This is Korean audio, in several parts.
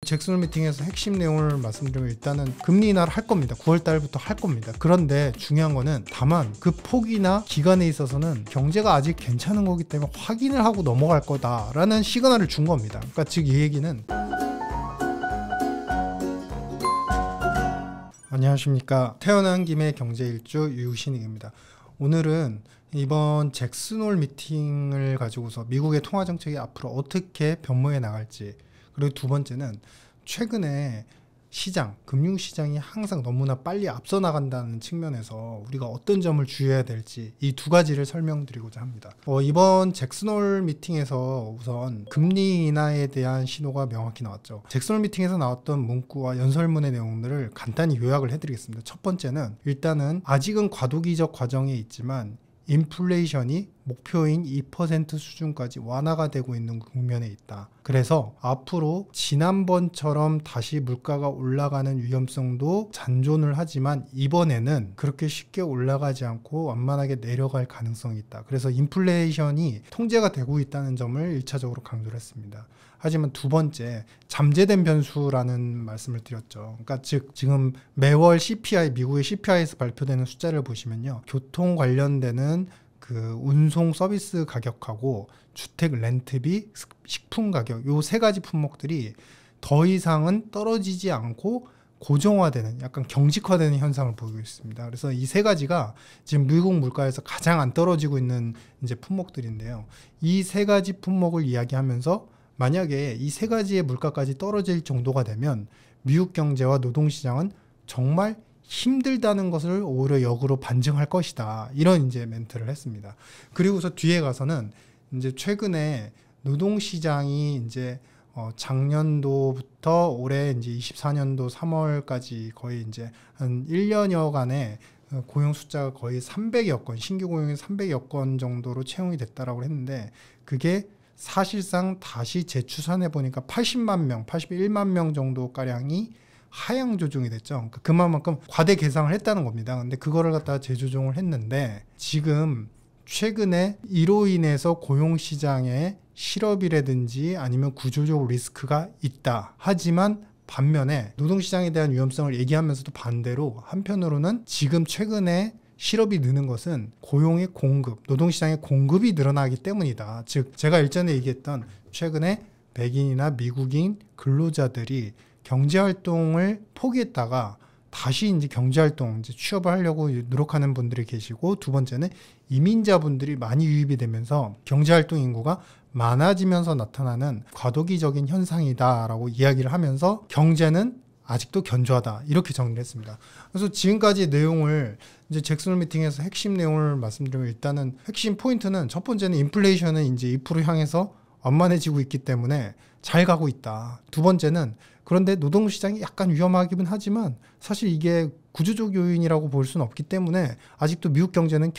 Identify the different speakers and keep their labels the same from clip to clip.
Speaker 1: 잭슨홀 미팅에서 핵심 내용을 말씀드리면 일단은 금리 인하를 할 겁니다. 9월 달부터 할 겁니다. 그런데 중요한 거는 다만 그 폭이나 기간에 있어서는 경제가 아직 괜찮은 거기 때문에 확인을 하고 넘어갈 거다라는 시그널을 준 겁니다. 그러니까 즉 이 얘기는 안녕하십니까. 태어난 김에 경제일주 유신익입니다. 오늘은 이번 잭슨홀 미팅을 가지고서 미국의 통화정책이 앞으로 어떻게 변모해 나갈지, 그리고 두 번째는 최근에 시장, 금융시장이 항상 너무나 빨리 앞서 나간다는 측면에서 우리가 어떤 점을 주의해야 될지 이 두 가지를 설명드리고자 합니다. 이번 잭슨홀 미팅에서 우선 금리 인하에 대한 신호가 명확히 나왔죠. 잭슨홀 미팅에서 나왔던 문구와 연설문의 내용들을 간단히 요약을 해드리겠습니다. 첫 번째는 일단은 아직은 과도기적 과정에 있지만 인플레이션이 목표인 2% 수준까지 완화가 되고 있는 국면에 있다. 그래서 앞으로 지난번처럼 다시 물가가 올라가는 위험성도 잔존을 하지만 이번에는 그렇게 쉽게 올라가지 않고 완만하게 내려갈 가능성이 있다. 그래서 인플레이션이 통제가 되고 있다는 점을 1차적으로 강조를 했습니다. 하지만 두 번째, 잠재된 변수라는 말씀을 드렸죠. 그러니까 즉 지금 매월 CPI, 미국의 CPI에서 발표되는 숫자를 보시면요, 교통 관련되는 그 운송 서비스 가격하고 주택 렌트비, 식품 가격, 요 세 가지 품목들이 더 이상은 떨어지지 않고 고정화되는, 약간 경직화되는 현상을 보이고 있습니다. 그래서 이 세 가지가 지금 미국 물가에서 가장 안 떨어지고 있는 이제 품목들인데요. 이 세 가지 품목을 이야기하면서 만약에 이 세 가지의 물가까지 떨어질 정도가 되면 미국 경제와 노동시장은 정말 힘들다는 것을 오히려 역으로 반증할 것이다. 이런 이제 멘트를 했습니다. 그리고서 뒤에 가서는 이제 최근에 노동시장이 이제 작년도부터 올해 이제 24년도 3월까지 거의 이제 한 1년여간의 고용 숫자가 거의 300여 건, 신규 고용이 300여 건 정도로 채용이 됐다라고 했는데, 그게 사실상 다시 재추산해 보니까 80만 명, 81만 명 정도 가량이 하향 조정이 됐죠. 그러니까 그만큼 과대 계상을 했다는 겁니다. 근데 그거를 갖다가 재조정을 했는데, 지금 최근에 이로 인해서 고용시장에 실업이라든지 아니면 구조적 리스크가 있다. 하지만 반면에 노동시장에 대한 위험성을 얘기하면서도 반대로 한편으로는 지금 최근에 실업이 느는 것은 고용의 공급, 노동시장의 공급이 늘어나기 때문이다. 즉 제가 일전에 얘기했던 최근에 백인이나 미국인 근로자들이 경제활동을 포기했다가 다시 이제 경제활동, 이제 취업을 하려고 노력하는 분들이 계시고, 두 번째는 이민자분들이 많이 유입이 되면서 경제활동 인구가 많아지면서 나타나는 과도기적인 현상이다라고 이야기를 하면서 경제는 아직도 견조하다, 이렇게 정리를 했습니다. 그래서 지금까지 내용을 이제 잭슨홀 미팅에서 핵심 내용을 말씀드리면, 일단은 핵심 포인트는 첫 번째는 인플레이션은 이제 2% 향해서 완만해지고 있기 때문에 잘 가고 있다. 두 번째는 그런데 노동시장이 약간 위험하기는 하지만 사실 이게 구조적 요인이라고 볼 수는 없기 때문에 아직도 미국 경제는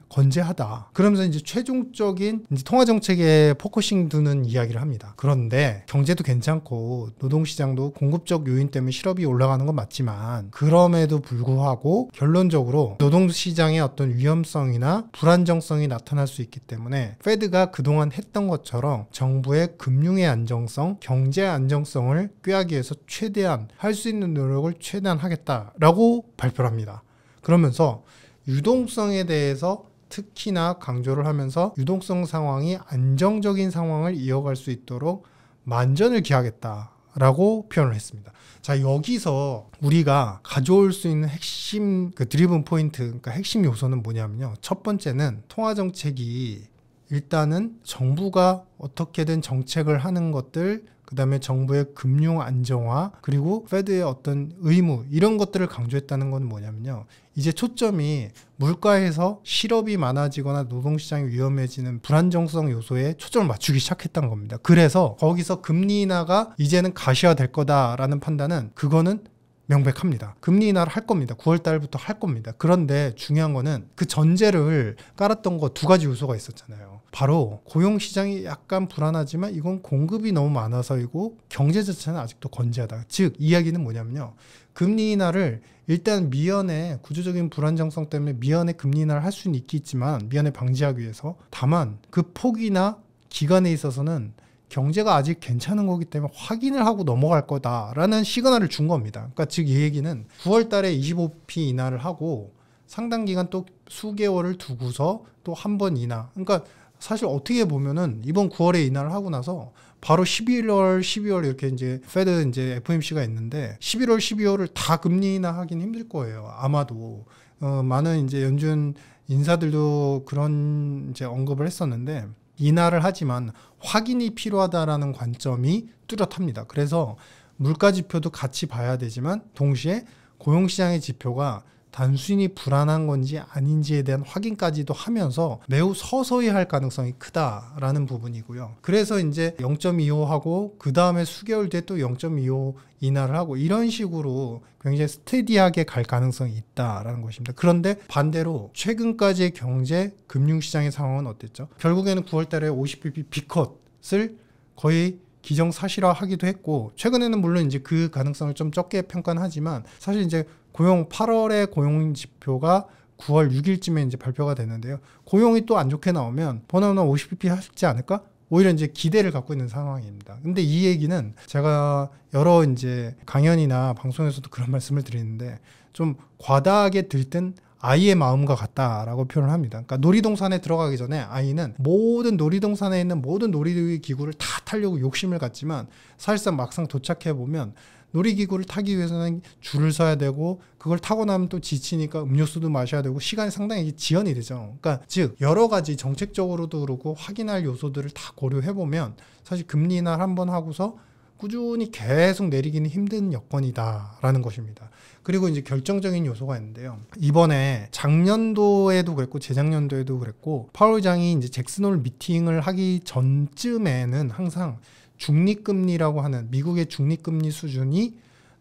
Speaker 1: 건재하다. 그러면서 이제 최종적인 이제 통화정책에 포커싱 두는 이야기를 합니다. 그런데 경제도 괜찮고 노동시장도 공급적 요인 때문에 실업이 올라가는 건 맞지만, 그럼에도 불구하고 결론적으로 노동시장의 어떤 위험성이나 불안정성이 나타날 수 있기 때문에 페드가 그동안 했던 것처럼 정부의 금융의 안정성, 경제의 안정성을 꾀하기 위해서 최대한 할 수 있는 노력을 최대한 하겠다라고 발표를 합니다. 그러면서 유동성에 대해서 특히나 강조를 하면서 유동성 상황이 안정적인 상황을 이어갈 수 있도록 만전을 기하겠다라고 표현을 했습니다. 자, 여기서 우리가 가져올 수 있는 핵심 드리븐 포인트, 그러니까 핵심 요소는 뭐냐면요. 첫 번째는 통화정책이 일단은 정부가 어떻게든 정책을 하는 것들, 그 다음에 정부의 금융 안정화, 그리고 페드의 어떤 의무, 이런 것들을 강조했다는 건 뭐냐면요, 이제 초점이 물가에서 실업이 많아지거나 노동시장이 위험해지는 불안정성 요소에 초점을 맞추기 시작했다는 겁니다. 그래서 거기서 금리 인하가 이제는 가시화될 거다라는 판단은, 그거는 명백합니다. 금리 인하를 할 겁니다. 9월 달부터 할 겁니다. 그런데 중요한 거는 그 전제를 깔았던 거 두 가지 요소가 있었잖아요. 바로 고용시장이 약간 불안하지만 이건 공급이 너무 많아서이고 경제 자체는 아직도 건재하다. 즉 이야기는 뭐냐면요, 금리 인하를 일단 미연에 구조적인 불안정성 때문에 미연에 금리 인하를 할 수는 있겠지만, 미연에 방지하기 위해서, 다만 그 폭이나 기간에 있어서는 경제가 아직 괜찮은 거기 때문에 확인을 하고 넘어갈 거다라는 시그널을 준 겁니다. 그러니까 즉 이 얘기는 9월 달에 25p 인하를 하고 상당 기간 또 수개월을 두고서 또 한 번 인하. 그러니까 사실 어떻게 보면은 이번 9월에 인하를 하고 나서 바로 11월, 12월 이렇게 이제 페드 이제 FOMC가 있는데 11월, 12월을 다 금리 인하하긴 힘들 거예요. 아마도 많은 이제 연준 인사들도 그런 이제 언급을 했었는데 인하를 하지만 확인이 필요하다라는 관점이 뚜렷합니다. 그래서 물가 지표도 같이 봐야 되지만 동시에 고용시장의 지표가 단순히 불안한 건지 아닌지에 대한 확인까지도 하면서 매우 서서히 할 가능성이 크다라는 부분이고요. 그래서 이제 0.25하고 그 다음에 수개월 뒤에 또 0.25 인하를 하고 이런 식으로 굉장히 스테디하게 갈 가능성이 있다라는 것입니다. 그런데 반대로 최근까지의 경제 금융시장의 상황은 어땠죠? 결국에는 9월 달에 50bp B컷을 거의 기정사실화하기도 했고 최근에는 물론 이제 그 가능성을 좀 적게 평가는 하지만 사실 이제 8월의 고용 지표가 9월 6일쯤에 이제 발표가 되는데요. 고용이 또 안 좋게 나오면 버나우나 50bp 하지 않을까? 오히려 이제 기대를 갖고 있는 상황입니다. 근데 이 얘기는 제가 여러 이제 강연이나 방송에서도 그런 말씀을 드리는데 좀 과다하게 들뜬 아이의 마음과 같다라고 표현을 합니다. 그러니까 놀이동산에 들어가기 전에 아이는 모든 놀이동산에 있는 모든 놀이기구를 다 타려고 욕심을 갖지만 사실상 막상 도착해 보면 놀이기구를 타기 위해서는 줄을 서야 되고 그걸 타고 나면 또 지치니까 음료수도 마셔야 되고 시간이 상당히 지연이 되죠. 그러니까 즉 여러 가지 정책적으로도 그렇고 확인할 요소들을 다 고려해 보면 사실 금리 인하를 한번 하고서 꾸준히 계속 내리기는 힘든 여건이다라는 것입니다. 그리고 이제 결정적인 요소가 있는데요. 이번에 작년도에도 그랬고 재작년도에도 그랬고 파월 의장이 이제 잭슨 홀 미팅을 하기 전쯤에는 항상 중립금리라고 하는 미국의 중립금리 수준이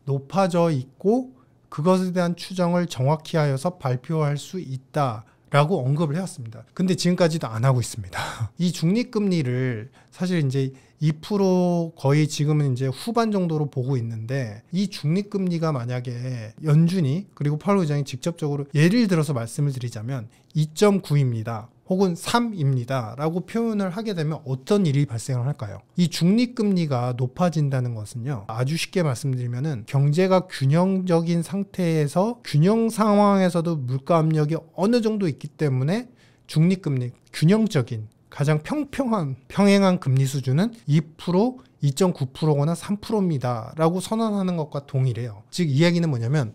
Speaker 1: 높아져 있고 그것에 대한 추정을 정확히 하여서 발표할 수 있다라고 언급을 해왔습니다. 근데 지금까지도 안 하고 있습니다. 이 중립금리를 사실 이제 2% 거의 지금은 이제 후반 정도로 보고 있는데 이 중립금리가 만약에 연준이 그리고 파월 의장이 직접적으로 예를 들어서 말씀을 드리자면 2.9입니다. 혹은 3입니다. 라고 표현을 하게 되면 어떤 일이 발생을 할까요? 이 중립금리가 높아진다는 것은요. 아주 쉽게 말씀드리면은 경제가 균형적인 상태에서 균형 상황에서도 물가 압력이 어느 정도 있기 때문에 중립금리, 균형적인 가장 평행한 금리 수준은 2%, 2.9%거나 3%입니다. 라고 선언하는 것과 동일해요. 즉 이 이야기는 뭐냐면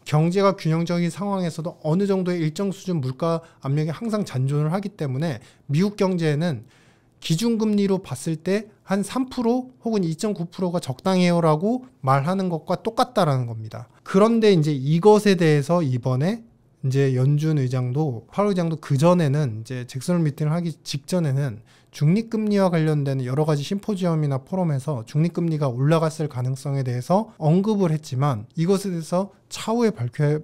Speaker 1: 경제가 균형적인 상황에서도 어느 정도의 일정 수준 물가 압력이 항상 잔존을 하기 때문에 미국 경제는 기준금리로 봤을 때 한 3% 혹은 2.9%가 적당해요라고 말하는 것과 똑같다라는 겁니다. 그런데 이제 이것에 대해서 이번에 이제 연준 의장도 파월 의장도 그 전에는 이제 잭슨 홀 미팅을 하기 직전에는 중립금리와 관련된 여러 가지 심포지엄이나 포럼에서 중립금리가 올라갔을 가능성에 대해서 언급을 했지만 이것에 대해서 차후에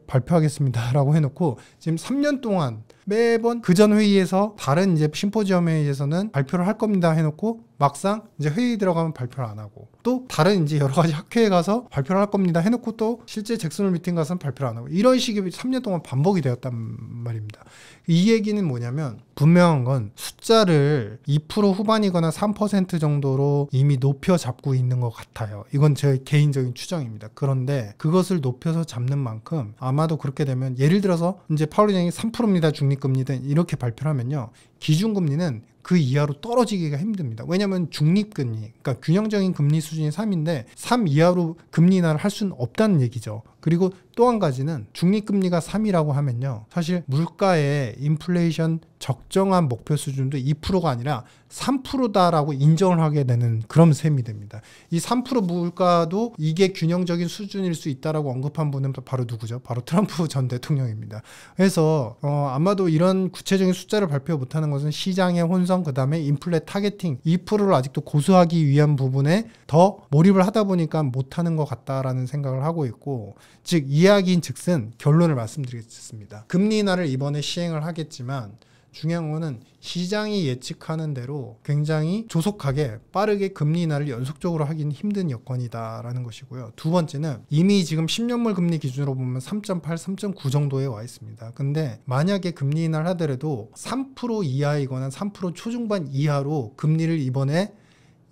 Speaker 1: 발표하겠습니다라고 해놓고 지금 3년 동안 매번 그전 회의에서 다른 이제 심포지엄 회의에서는 발표를 할 겁니다 해놓고 막상 이제 회의 들어가면 발표를 안 하고 또 다른 이제 여러 가지 학회에 가서 발표를 할 겁니다 해놓고 또 실제 잭슨 홀 미팅 가서는 발표를 안 하고 이런 식이 3년 동안 반복이 되었단 말입니다. 이 얘기는 뭐냐면 분명한 건 숫자를 2% 후반이거나 3% 정도로 이미 높여 잡고 있는 것 같아요. 이건 제 개인적인 추정입니다. 그런데 그것을 높여서 잡는 만큼 아마도 그렇게 되면 예를 들어서 이제 파월 의장이 3%입니다. 중립금리든 이렇게 발표를 하면요. 기준금리는 그 이하로 떨어지기가 힘듭니다. 왜냐하면 중립금리, 그러니까 균형적인 금리 수준이 3인데 3 이하로 금리 인하를 할 수는 없다는 얘기죠. 그리고 또 한 가지는 중립금리가 3이라고 하면요. 사실 물가의 인플레이션 적정한 목표 수준도 2%가 아니라 3%다라고 인정을 하게 되는 그런 셈이 됩니다. 이 3% 물가도 이게 균형적인 수준일 수 있다라고 언급한 분은 바로 누구죠? 바로 트럼프 전 대통령입니다. 그래서 아마도 이런 구체적인 숫자를 발표 못하는 것은 시장의 혼성 그다음에 인플레 타겟팅 2%를 아직도 고수하기 위한 부분에 더 몰입을 하다 보니까 못하는 것 같다라는 생각을 하고 있고 즉 이야기인 즉슨 결론을 말씀드리겠습니다. 금리 인하를 이번에 시행을 하겠지만 중요한 거는 시장이 예측하는 대로 굉장히 조속하게 빠르게 금리 인하를 연속적으로 하기는 힘든 여건이다라는 것이고요. 두 번째는 이미 지금 10년물 금리 기준으로 보면 3.8, 3.9 정도에 와 있습니다. 근데 만약에 금리 인하를 하더라도 3% 이하이거나 3% 초중반 이하로 금리를 이번에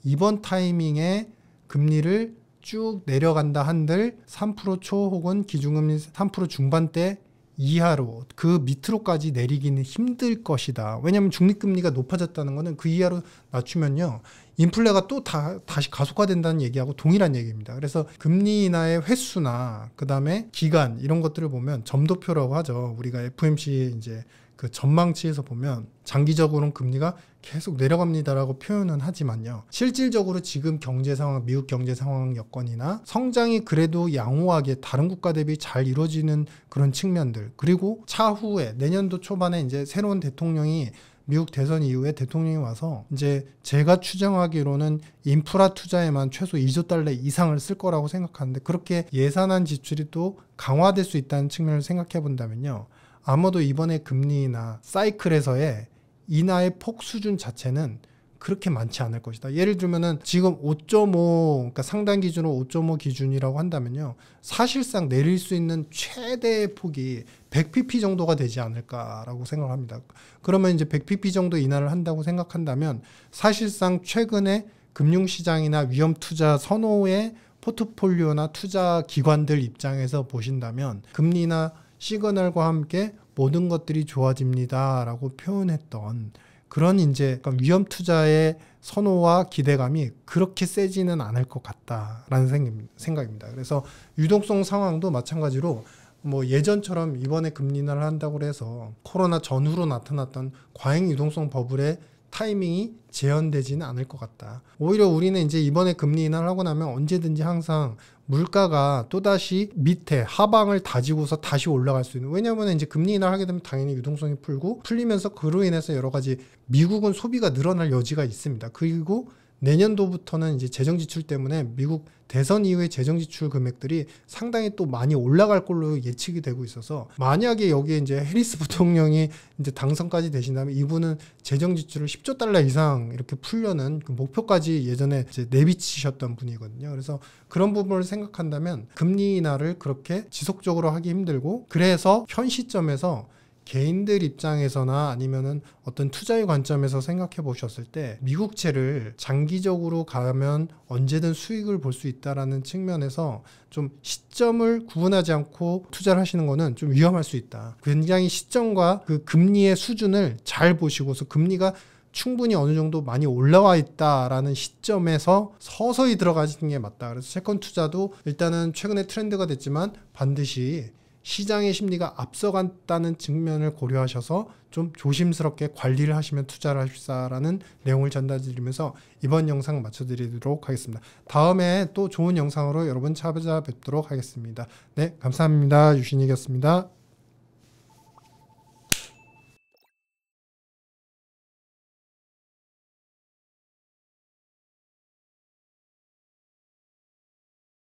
Speaker 1: 이번 타이밍에 금리를 쭉 내려간다 한들 3% 초 혹은 기준금리 3% 중반대 이하로 그 밑으로까지 내리기는 힘들 것이다. 왜냐하면 중립금리가 높아졌다는 것은 그 이하로 낮추면요. 인플레가 또 다시 가속화된다는 얘기하고 동일한 얘기입니다. 그래서 금리 인하의 횟수나 그다음에 기간 이런 것들을 보면 점도표라고 하죠. 우리가 FOMC 이제 그 전망치에서 보면 장기적으로는 금리가 계속 내려갑니다라고 표현은 하지만요. 실질적으로 지금 경제 상황, 미국 경제 상황 여건이나 성장이 그래도 양호하게 다른 국가 대비 잘 이루어지는 그런 측면들, 그리고 차후에 내년도 초반에 이제 새로운 대통령이 미국 대선 이후에 대통령이 와서 이제 제가 추정하기로는 인프라 투자에만 최소 2조 달러 이상을 쓸 거라고 생각하는데, 그렇게 예산안 지출이 또 강화될 수 있다는 측면을 생각해 본다면요. 아마도 이번에 금리나 사이클에서의 인하의 폭 수준 자체는 그렇게 많지 않을 것이다. 예를 들면은 지금 5.5, 그러니까 상단 기준으로 5.5 기준이라고 한다면요. 사실상 내릴 수 있는 최대의 폭이 100pp 정도가 되지 않을까라고 생각합니다. 그러면 이제 100pp 정도 인하를 한다고 생각한다면 사실상 최근에 금융시장이나 위험투자 선호의 포트폴리오나 투자 기관들 입장에서 보신다면 금리나 시그널과 함께 모든 것들이 좋아집니다라고 표현했던 그런 이제 위험 투자의 선호와 기대감이 그렇게 세지는 않을 것 같다라는 생각입니다. 그래서 유동성 상황도 마찬가지로 뭐 예전처럼 이번에 금리 인하를 한다고 해서 코로나 전후로 나타났던 과잉 유동성 버블의 타이밍이 재현되지는 않을 것 같다. 오히려 우리는 이제 이번에 금리 인하를 하고 나면 언제든지 항상 물가가 또다시 밑에 하방을 다지고서 다시 올라갈 수 있는, 왜냐하면 이제 금리 인하를 하게 되면 당연히 유동성이 풀리면서 그로 인해서 여러 가지 미국은 소비가 늘어날 여지가 있습니다. 그리고 내년도부터는 이제 재정 지출 때문에 미국 대선 이후의 재정 지출 금액들이 상당히 또 많이 올라갈 걸로 예측이 되고 있어서, 만약에 여기에 이제 해리스 부통령이 이제 당선까지 되신다면 이분은 재정 지출을 10조 달러 이상 이렇게 풀려는 그 목표까지 예전에 이제 내비치셨던 분이거든요. 그래서 그런 부분을 생각한다면 금리 인하를 그렇게 지속적으로 하기 힘들고, 그래서 현 시점에서 개인들 입장에서나 아니면은 어떤 투자의 관점에서 생각해 보셨을 때 미국채를 장기적으로 가면 언제든 수익을 볼 수 있다라는 측면에서 좀 시점을 구분하지 않고 투자를 하시는 거는 좀 위험할 수 있다. 굉장히 시점과 그 금리의 수준을 잘 보시고서 금리가 충분히 어느 정도 많이 올라와 있다라는 시점에서 서서히 들어가시는 게 맞다. 그래서 채권 투자도 일단은 최근에 트렌드가 됐지만 반드시 시장의 심리가 앞서갔다는 측면을 고려하셔서 좀 조심스럽게 관리를 하시면 투자를 하십사라는 내용을 전달드리면서 이번 영상 마쳐드리도록 하겠습니다. 다음에 또 좋은 영상으로 여러분 찾아뵙도록 하겠습니다. 네, 감사합니다. 유신이었습니다.